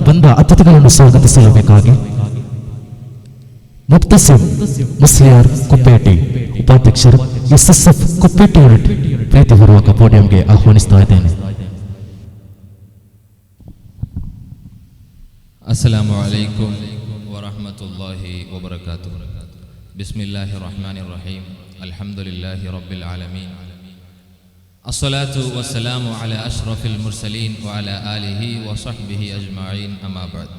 ಬಂದ ಅತಿಥಿಗಳನ್ನು ಸ್ವಾಗತಿಸಬೇಕಾಗಿ ಮುಕ್ತಸಿಂ ಮುಸ್ಲಿಯಾರ್ ಕುಪ್ಪೇಟಿ ಉಪಾಧ್ಯಕ್ಷರು ಎಸ್ಎಸ್ಎಫ್ ಕುಪ್ಪೇಟಿ ಯೂನಿಟ್ ಪ್ರೀತಿಪೂರ್ವಕ ಪೋಡಿಯಂಗೆ ಆಹ್ವಾನಿಸ್ತಾ ಇದ್ದೇನೆ. ಅಸ್ಸಲಾಮು ಅಲೈಕುಂ ವರಹಮತುಲ್ಲಾಹಿ ವಬರಕಾತುಹು. ಬಿಸ್ಮಿಲ್ಲಾಹಿರ್ ರಹ್ಮಾನಿರ್ ರಹೀಂ. ಅಲ್ಹಮ್ದುಲಿಲ್ಲಾಹಿ ರಬ್ಬಿಲ್ ಆಲಮೀನ್. ಅಸ್ಸಲಾತು ವಸ್ಸಲಾಮು ಅಲಾ ಅಶ್ರಫಿಲ್ ಮುರ್ಸಲೀನ್ ವ ಅಲಾ ಆಲಿಹಿ ವ ಸಹ್ಬಿಹಿ ಅಜ್ಮഈನ್. ಅಮ್ಮಾ ಬಅದ್.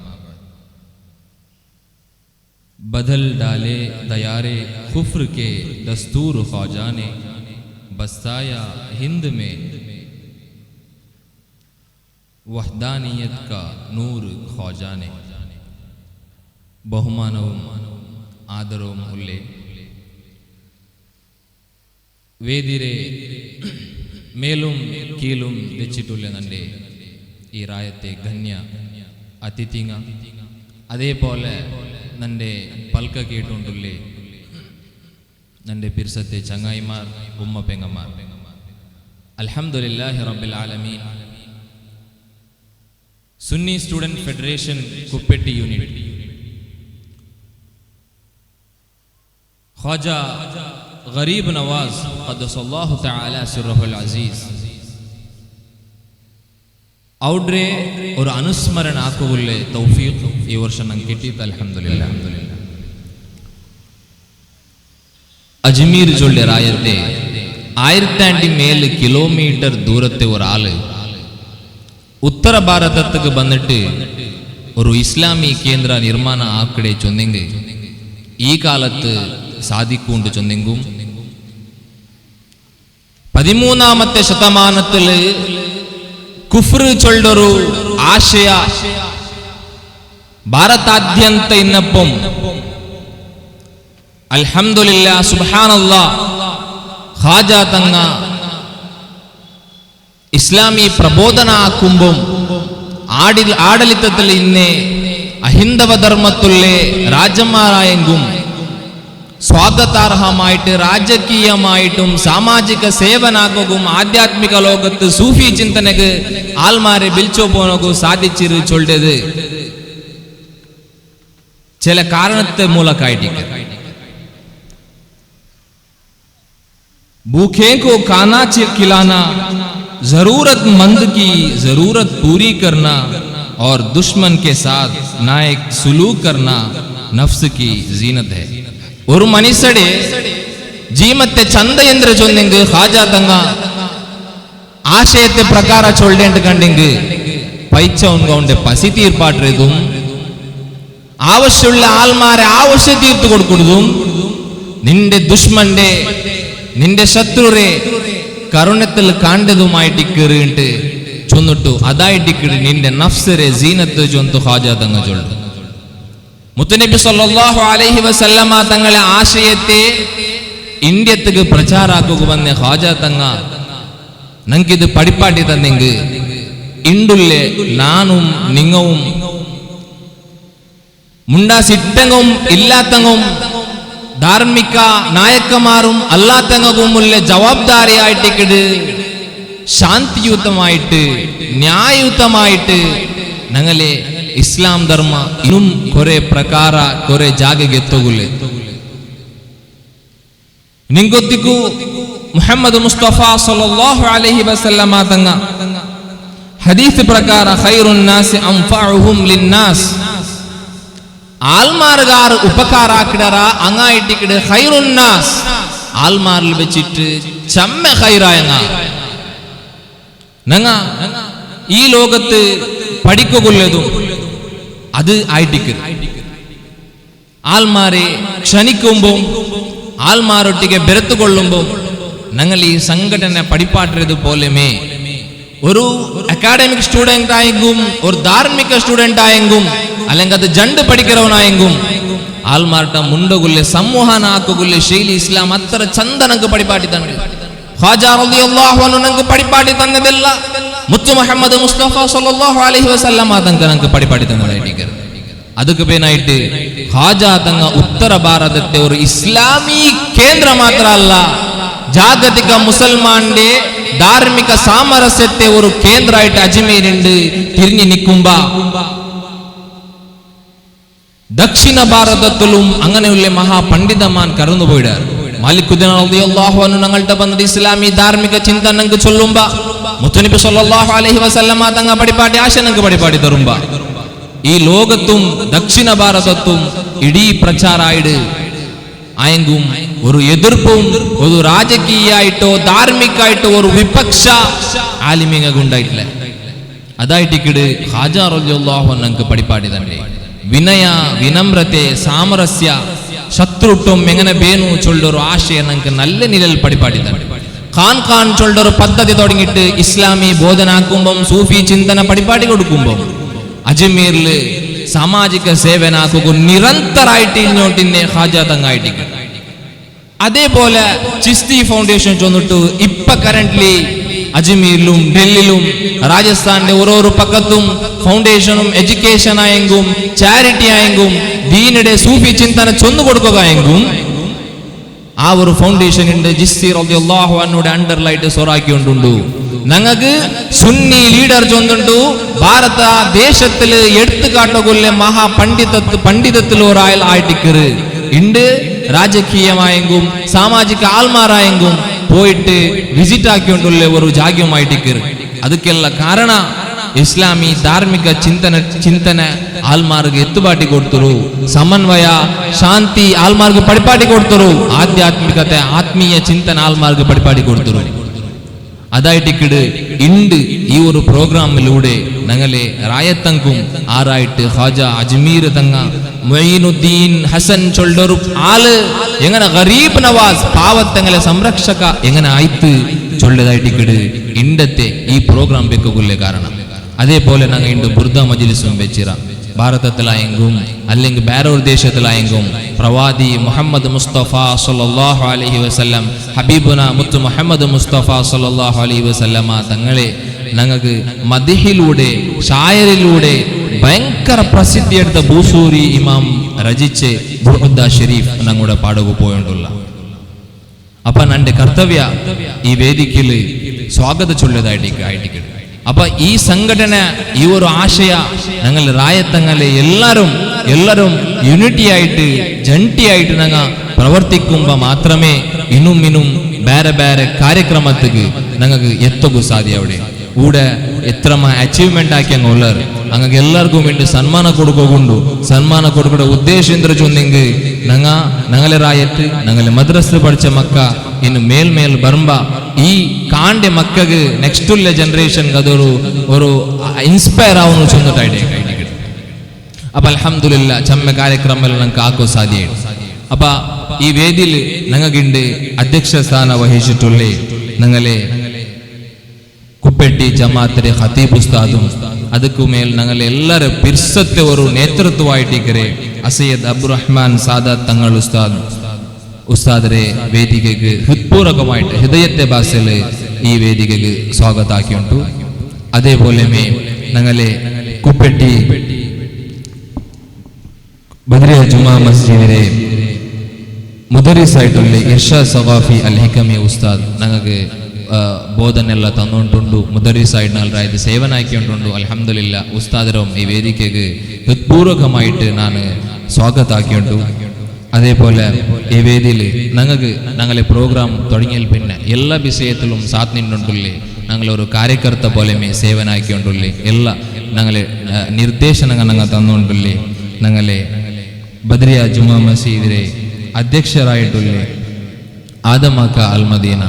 बदल डाले दयारे कुफ्र के दस्तूर ख्वाजा ने, बस्ताया हिंद में वहदानियत का नूर ख्वाजा ने. बहुमानवुम आदरवुम उल्ले വേദിരെ മേലും കീലും വെച്ചിട്ടുള്ള നന്റെ ഈ രായത്തെ ധന്യ അതിഥിങ്ങ, അതേപോലെ നന്റെ പൽക്ക കേട്ടുകൊണ്ടുള്ളേ നന്റെ പിർസത്തെ ചങ്ങായിമാർ, ഉമ്മ പെങ്ങന്മാർ, അൽഹംദുലില്ലാഹി റബ്ബിൽ ആലമീൻ. Sunni student federation Kuppetti unit Khwaja Garib Nawaz ഖദ്ദസല്ലാഹു തആല സിർറഹുൽ അസീസ് ഔഡ്രെ ഒരു അനുസ്മരണ ആക്കുള്ള തൗഫീഖ് ഈ വർഷം നമുക്ക് കിട്ടിയത് അൽഹംദുലില്ലാഹ്. അജ്മീർ ചൊല്ലിയ രായത്തെ 1500 കിലോമീറ്റർ ദൂരത്തെ ഒരാള് ഉത്തര ഭാരതത്തേക്ക് വന്നിട്ട് ഒരു ഇസ്ലാമി കേന്ദ്ര നിർമ്മാണ ആക്കടെ ചൊന്നെങ്കിൽ ഈ കാലത്ത് സാധിക്കൊണ്ട് ചൊന്നെങ്കും 13ാമത്തെ ശതമാനത്തിൽ ಕುಫ್ರ್ ಚೊಲ್ಲರು ಆಶಯ ಭಾರತಾದ್ಯಂತ ಇನ್ನಪ್ಪಂ ಅಲ್ಹಮ್ದುಲಿಲ್ಲಾ ಸುಬ್ಹಾನಲ್ಲಾ ഖാജ തങ്ങ ഇസ്ലാമി പ്രബോധന ആക്കുമ്പം ആഡളിത്തത്തിൽ ഇന്നേ അഹിന്ദവ ധർമ്മത്തുള്ളേ രാജന്മാരായെങ്കും സ്വാഗതാർഹമായിട്ട് രാജകീയമായിട്ടും സാമാജിക സേവനാകും ആധ്യാത്മിക ലോകത്ത് സൂഫി ചിന്തനക്ക് ആൾമാരെ വിളിച്ചോ പോനകു സാധിച്ചിരു ചൊല്ലത് ചില കാരണത്തെ മൂലക്കായിട്ട് भूखे को खाना खिलाना, जरूरतमंद की जरूरत पूरी करना और दुश्मन के साथ नायक सुलूक करना नफ्स की जीनत है. ഒരു മനുഷ്യടെ ജീവത്തെ ചന്ത എன்ற ചൊന്നെങ്ക് ഖാജ തങ്ങ ആശയത്തെ പ്രകാര ചൊല്ലേണ്ട കണ്ടെങ്കിൽ പൈച്ച ഉൺകൊണ്ട് പസി തീർപ്പാട്ടതും ആവശ്യമുള്ള ആൾമാരെ ആവശ്യം തീർത്തു കൊടുക്കുന്നതും നിന്റെ ദുഷ്മന്റെ നിന്റെ ശത്രുരെ കരുണത്തിൽ കാണ്ടതുമായിട്ട് കയറിയിട്ട് ചൊന്നിട്ടു അതായിട്ട് നിന്റെ നഫ്സരെ സീനത്ത് ചൊന്തു ഖാജ തങ്ങ ചൊല്ലു. മുത്തുനബി സല്ലല്ലാഹു അലൈഹി വസല്ലമ തങ്ങളെ ആശയത്തെ ഇന്ത്യത്തേക്ക് പ്രചാരാക്കുക വന്ന ഖാജ തങ്ങ നങ്ങിത് പഠിപ്പാട്ടി തന്നെങ്കിൽ ഇണ്ടുള്ളേ നാനും നിങ്ങവും മുണ്ടാസിട്ടങ്ങും ഇല്ലാത്തങ്ങും ധാർമ്മിക നായകന്മാരും അല്ലാത്തങ്ങുമുള്ള ജവാബ്ദാരിയായിട്ട് ശാന്തിയുതമായിട്ട് ന്യായയുതമായിട്ട് ഞങ്ങളെ ഇസ്ലാം ധർമ്മ ഇന്നും കുറെ പ്രಕಾರ കുറെ ಜಾಗಗೆ ಎತ್ತೋಗುಲೆ. ನಿಂಗೊತ್ತಿಗೂ ಮುಹಮ್ಮದ್ ಮುಸ್ತಫಾ ಸಲ್ಲಲ್ಲಾಹು ಅಲೈಹಿ ವಸಲ್ಲಮ ತಂಗ ಹದೀಸ್ ಪ್ರಕಾರ ಖೈರುನ್ ನಾಸ್ ಅಂಫಅಹುಂ ಲಿನ್ನಾಸ್, ആൽമാർഗാർ ഉപകാരാക്കിടറ അങ്ങായിട്ടിക്കിട് ഖൈറുൻ നാസ് ആൽമാരിൽ വെച്ചിട്ട് ചമ്മ ഖൈറായങ്ങ നങ്ങ ഈ ലോകത്ത് പഠിക്കുകൊള്ളതും അത് ആയിട്ടിക്ക് ആൽമാരെ ക്ഷണിക്കുമ്പോൾ ആൽമാരൊട്ടിಗೆ ಬೆರೆತುಕೊಳ್ಳುമ്പോൾ ഞങ്ങൾ ഈ സംഘടന പഠിപ്പാട്ടത് പോലെമേ ഒരു അക്കാഡമിക് സ്റ്റുഡന്റ് ആയെങ്കും ഒരു ധാർമ്മിക സ്റ്റുഡന്റ് ആയെങ്കും അല്ലെങ്കിൽ അത് ജണ്ട് പഠിക്കുന്നവനായെങ്കും ആൽമാർട്ട മുണ്ടകുല്ലെ സംവഹന ആക്കുകുല്ലെ ശൈലി ഇസ്ലാം അത്ര ചന്ദനക്ക് പഠിപ്പാട്ടി തന്നെ ഖാജ റളിയല്ലാഹു അൻഹു നങ്ങൾക്ക് പഠിപ്പാട്ടി തന്നതല്ല മുത്തു മുഹമ്മദ് മുസ്തഫ സല്ലല്ലാഹു അലൈഹി വസല്ലമ തങ്ങൾക്ക് പഠിപ്പാട്ടി തന്നതായിട്ട് ಅದಕ್ಕೆ ಬೇನಾയിട്ട് ഖാജ തങ്ങ ഉത്തര ഭാരതത്തെ ഒരു ഇസ്ലാമി കേന്ദ്ര മാത്രമല്ല ജാഗതിക മുസൽമാന്റെ ധാർമ്മിക സാമരസ്യത്തെ ഒരു കേന്ദ്രമായിട്ട് അജ്മീരുണ്ട് തിരിഞ്ഞു നിൽക്കുമ്പോ ദക്ഷിണ ഭാരതത്തിലും അങ്ങനെയുള്ള മഹാപണ്ഡിതമാൻ കടന്നുപോയിടാറ്. മാലിക്കുദ്ദീൻ റളിയല്ലാഹു അൻഹു ഞങ്ങളുടെ വന്നത് ഇസ്ലാമി ധാർമ്മിക ചിന്ത ഞങ്ങൾക്ക് ചൊല്ലുമ്പ മുത്തുനബി സല്ലല്ലാഹു അലൈഹി വസല്ലമ തങ്ങ പഠിപ്പാടി ആശ ഞങ്ങൾക്ക് പഠിപ്പാടി തരുമ്പ ഈ ലോകത്തും ദക്ഷിണ ഭാരതത്തും ഇടീ പ്രചാരായിട്ട് ആയെങ്കും ഒരു എതിർപ്പും ഒരു രാജകീയായിട്ടോ ധാർമ്മികമായിട്ടോ ഒരു വിപക്ഷ ആലിമ്യങ്ങൾക്ക് ഉണ്ടായിട്ടില്ല. അതായിട്ടിക്കിട് ഖാജ റളിയല്ലാഹു അൻഹു ഞങ്ങൾക്ക് പഠിപ്പാടി തന്നെ വിനയ വിനമ്രತೆ സാമരസ്യ ശത്രുട്ടും എങ്ങനെ ബേനു ചൊല്ലൊരു ആശയം ഞങ്ങൾക്ക് നല്ല നിലയിൽ പഠിപ്പാടി തന്നെ. ഖാൻ ചൊല്ലൊരു പദ്ധതി തുടങ്ങിയിട്ട് ഇസ്ലാമി ബോധനാക്കുമ്പം സൂഫി ചിന്തന പഠിപ്പാടി കൊടുക്കുമ്പം അജ്മീറില് സാമാജിക സേവനാക്കുക നിരന്തരമായിട്ട് ഇങ്ങോട്ടിന്നെ ഖാജ തങ്ങായിട്ട്. അതേപോലെ ചിസ്തി ഫൗണ്ടേഷൻ ചൊന്നിട്ട് ഇപ്പൊ കറന്റ്ലി അജ്മീറിലും ഡൽഹിയിലും രാജസ്ഥാന്റെ ഓരോരോ പക്കത്തും ഫൗണ്ടേഷനും എഡ്യൂക്കേഷൻ ആയെങ്കും ചാരിറ്റി ആയെങ്കും ദീനിടെ സൂഫി ചിന്തന ചൊന്നു കൊടുക്കുക എങ്കും ആ ഒരു ഫൗണ്ടേഷൻ ഉണ്ട് ജിസ്തി റളിയല്ലാഹു അൻഹുടെ അണ്ടറിലായിട്ട് സൊറാക്കിക്കൊണ്ടുണ്ട്. ഞങ്ങൾക്ക് സുന്നി ലീഡർ ചൊന്നുണ്ടു ഭാരത ദേശത്തില് എടുത്തു കാട്ടുകൊല്ല പണ്ഡിതത്തിൽ ഒരാൾ ആയിട്ടിക്കറ് ഉണ്ട്. രാജകീയമായെങ്കും സാമാജിക ആൾമാരായെങ്കും പോയിട്ട് വിസിറ്റ് ആക്കിക്കൊണ്ടുള്ള ഒരു ജാഗ്യമായിട്ടിക്കറ്. ಅದಕ್ಕೆಲ್ಲ ಕಾರಣ ಇಸ್ಲಾಮಿ ಧಾರ್ಮಿಕ ಚಿಂತನ ಆಲ್ಮಾರ್ಗೆ ಎತ್ತುಬಾಟಿ ಕೊಡ್ತರು, ಸಮನ್ವಯ ಶಾಂತಿ ಆಲ್ಮಾರ್ಗೆ ಪಡಿಪಾಟಿ ಕೊಡ್ತರು, ಆಧ್ಯಾತ್ಮಿಕತೆ ಆತ್ಮೀಯ ಚಿಂತನ ಆಲ್ಮಾರ್ಗೆ ಪಡಿಪಾಟಿ ಕೊಡ್ತರು. അതായിട്ടിക്കിട് ഇണ്ട് ഈ ഒരു പ്രോഗ്രാമിലൂടെ ഞങ്ങളെ റായത്തങ്കും ആറായിട്ട് ഖാജ അജ്മീർ തങ്ങ മൊയ്നുദ്ദീൻ ഹസൻ ചൊല്ലൊരു ആള് എങ്ങനെ ഗരീബ് നവാസ് പാവത്തങ്ങളെ സംരക്ഷക എങ്ങനെ ആയിത്ത് ചൊല്ലതായിട്ടിക്കിട് ഇണ്ടത്തെ ഈ പ്രോഗ്രാം വെക്കുകൊല്ലേ കാരണം. അതേപോലെ ഞങ്ങൾ ഇണ്ട് ബുർദ മജ്ലിസും വെച്ചിറ ഭാരതത്തിലായെങ്കും അല്ലെങ്കിൽ വേറൊരു ദേശത്തിലായെങ്കും പ്രവാദി മുഹമ്മദ് മുസ്തഫ സല്ലല്ലാഹു അലൈഹി വസല്ലം ഹബീബുന മുത്ത് മുഹമ്മദ് മുസ്തഫ സല്ലല്ലാഹു അലൈഹി വസല്ലമ തങ്ങളെ ഞങ്ങൾക്ക് മദിഹിലൂടെ ഷായറിലൂടെ ഭയങ്കര പ്രസിദ്ധിയെടുത്ത ബൂസൂരി ഇമാം രചിച്ച് ബുർദ ഷരീഫ് ഞങ്ങളുടെ പാടുക പോയിട്ടുള്ള. അപ്പൊ എൻ്റെ കർത്തവ്യ ഈ വേദിക്കയിൽ സ്വാഗത ചൊല്ലതായിട്ട്. അപ്പൊ ഈ സംഘടന ഈ ഒരു ആശയ ഞങ്ങൾ റായത്തങ്ങളെ എല്ലാരും യൂണിറ്റി ആയിട്ട് ജಂಟಿಯಾയിട്ട് ഞങ്ങൾ പ്രവർത്തിക്കുമ്പോൾ മാത്രമേ ഇന്നും ಬೇರೆ ಬೇರೆ ಕಾರ್ಯಕ್ರಮಕ್ಕೆ ഞങ്ങൾക്ക് എത്തുക സാധ്യ. അവിടെ കൂടെ എത്ര അച്ചീവ്മെന്റ് ആക്കി അങ്ങ് ഉള്ളവർ അങ്ങനെ എല്ലാവർക്കും വേണ്ടി സന്മാന കൊടുക്കുകൊണ്ടു സന്മാന കൊടുക്കുന്ന ഉദ്ദേശം ചൊന്നെങ്കിൽ ഞങ്ങളെ റായത്ത് ഞങ്ങളെ മദ്രസ പഠിച്ച മക്ക ഇന്ന് മേൽ ബർമ്പ ഈ കാണ്ടെ മക്കക്ക് നെക്സ്റ്റുള്ള ജനറേഷൻ അതൊരു ഇൻസ്പയർ ആവുന്നു ചൊന്നിട്ടായിട്ട്. അപ്പൊ അൽഹംദുലില്ലാ ചമ്മ കാര്യക്രമം ഞങ്ങൾക്ക് ആക്കോ സാധ്യ. അപ്പൊ ഈ വേദിയിൽ ഞങ്ങൾക്കുണ്ട് അധ്യക്ഷ സ്ഥാനം വഹിച്ചിട്ടുള്ള ഞങ്ങളെ കുപ്പെട്ടി ജമാഅത്തിലെ ഖതീബ് ഉസ്താദും അതുക്കുമേൽ ഞങ്ങളെ എല്ലാവരും പിർസത്തെ ഒരു നേതൃത്വമായിട്ടിക്കരെ അസയ്യദ് അബ്ദുറഹ്മാൻ സാദാത്ത് തങ്ങൾ ഉസ്താദരെ വേദികക്ക് ഹൃത്പൂർവകമായിട്ട് ഹൃദയത്തെ ഭാഷയിൽ ഈ വേദികക്ക് സ്വാഗതാക്കിയുണ്ട്. അതേപോലെ ഞങ്ങളെ കുപ്പെട്ടി ബദ്രിയ ജുമാ മസ്ജിദിലെ മുദരിസായിട്ടുള്ള ഇർഷാദ് സഖാഫി അൽ ഹിക്കമി ഉസ്താദ് ഞങ്ങൾക്ക് ബോധനെല്ല തന്നുകൊണ്ടുണ്ട്. മുദരിസായിട്ട് നൽകായത് സേവനാക്കിക്കൊണ്ടുണ്ട്. അൽഹംദുലില്ലാ ഉസ്താദരും ഈ വേദിക്കക്ക് ഹൃത്പൂർവകമായിട്ട് ഞാൻ സ്വാഗതാക്കിയുണ്ട്. അതേപോലെ ഈ വേദിയിൽ ഞങ്ങളെ പ്രോഗ്രാം തുടങ്ങിയാൽ പിന്നെ എല്ലാ വിഷയത്തിലും സാത്ത് നിന്നുകൊണ്ടുള്ളേ ഞങ്ങളൊരു കാര്യകർത്ത പോലെ സേവനാക്കിക്കൊണ്ടുള്ളേ എല്ലാ ഞങ്ങളെ നിർദ്ദേശങ്ങൾ ഞങ്ങൾ തന്നുകൊണ്ടുള്ളേ ഞങ്ങളെ ബദ്രിയ ജുമാ മസ്ജിദിലെ അധ്യക്ഷരായിട്ടുള്ള ആദമക്ക അൽമദീന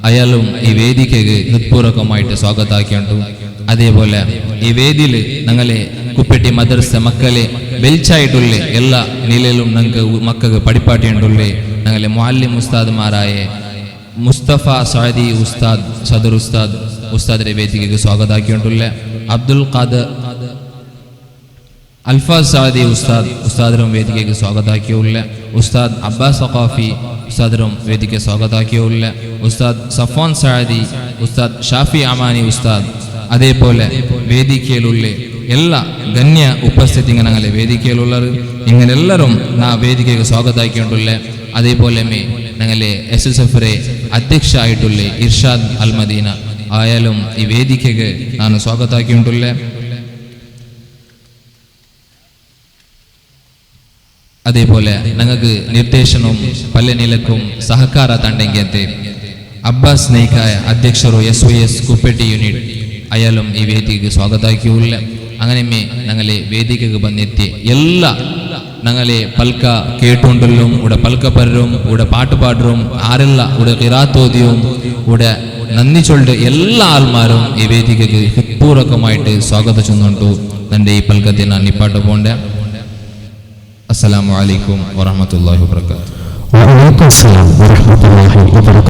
അയാളും ഈ വേദിക്കക്ക് ഹൃത്പൂർവകമായിട്ട് സ്വാഗതാക്കിയുണ്ട്. അതേപോലെ ഈ വേദിയിൽ ഞങ്ങളെ കുപ്പെട്ടി മദ്രസ മക്കളെ വെൽച്ചായിട്ടുള്ള എല്ലാ നിലയിലും ഞങ്ങൾക്ക് മക്കൾക്ക് പഠിപ്പാട്ടിയുണ്ടുള്ള ഞങ്ങളെ മുഅല്ലിം ഉസ്താദ്മാരായ മുസ്തഫ സഅദി ഉസ്താദ് സദർ ഉസ്താദിന്റെ വേദിക്കക്ക് സ്വാഗതാക്കിയിട്ടുള്ള അബ്ദുൽ ഖാദർ അൽഫാസ് സഅദി ഉസ്താദരും വേദിക്കക്ക് സ്വാഗതാക്കിയുള്ള ഉസ്താദ് അബ്ബാസ് സഖാഫി ഉസ്താദരും വേദിക്ക് സ്വാഗതാക്കിയുള്ള ഉസ്താദ് സഫാൻ സഅദി ഉസ്താദ് ഷാഫി അമാനി ഉസ്താദ് അതേപോലെ വേദിക്കയിലുള്ള എല്ലാ ഗണ്യ ഉപസ്ഥിതി ഞങ്ങളെ വേദിക്കയിലുള്ളത് ഇങ്ങനെല്ലാവരും വേദിക്കക്ക് സ്വാഗതാക്കിയിട്ടുള്ള. അതേപോലെ ഞങ്ങളെ SSF അധ്യക്ഷ ആയിട്ടുള്ള ഇർഷാദ് അൽ മദീന ആയാലും ഈ വേദിക്കക്ക് ഞാൻ സ്വാഗതാക്കിയിട്ടുള്ള. അതേപോലെ ഞങ്ങൾക്ക് ನಿರ್ದೇಶನവും ಪಲ್ಲೆ ನಿಲಕ್ಕೂ ಸಹಕಾರ ತಂಡೆಂಗೆ ಅಬ್ಬಾಸ್ ನೈಕಾಯ ಅಧ್ಯಕ್ಷರು SYS ಕುಪ್ಪೆಟ್ಟಿ യൂണിറ്റ് അയാളും ഈ വേദിക്ക് സ്വാഗതാക്കിയുള്ള അങ്ങനെ ഞങ്ങളെ വേദിക്ക് വന്നെത്തി എല്ലാ ഞങ്ങളെ പൽക്ക കേട്ടുകൊണ്ടും ഇവിടെ പൽക്ക പരരും ഇവിടെ പാട്ട് പാടരും ആരല്ല ഇവിടെ ഖിറാത്തോദിയും ഇവിടെ നന്ദി ചൊല്ലിട്ട് എല്ലാ ആൾമാരും ഈ വേദിക്ക് ഹൃത്പൂർവകമായിട്ട് സ്വാഗതം ചെയ്യുന്നുണ്ട്. എൻ്റെ ഈ പൽക്കത്തിൽ ഞാൻ നിപ്പാട്ട് പോകണ്ട. അസ്സലാമു അലൈക്കും വറഹ്മത്തുള്ളാഹി വബറകാതുഹു. വഅലൈക്കും അസ്സലാം വറഹ്മത്തുള്ളാഹി വബറകാതുഹു.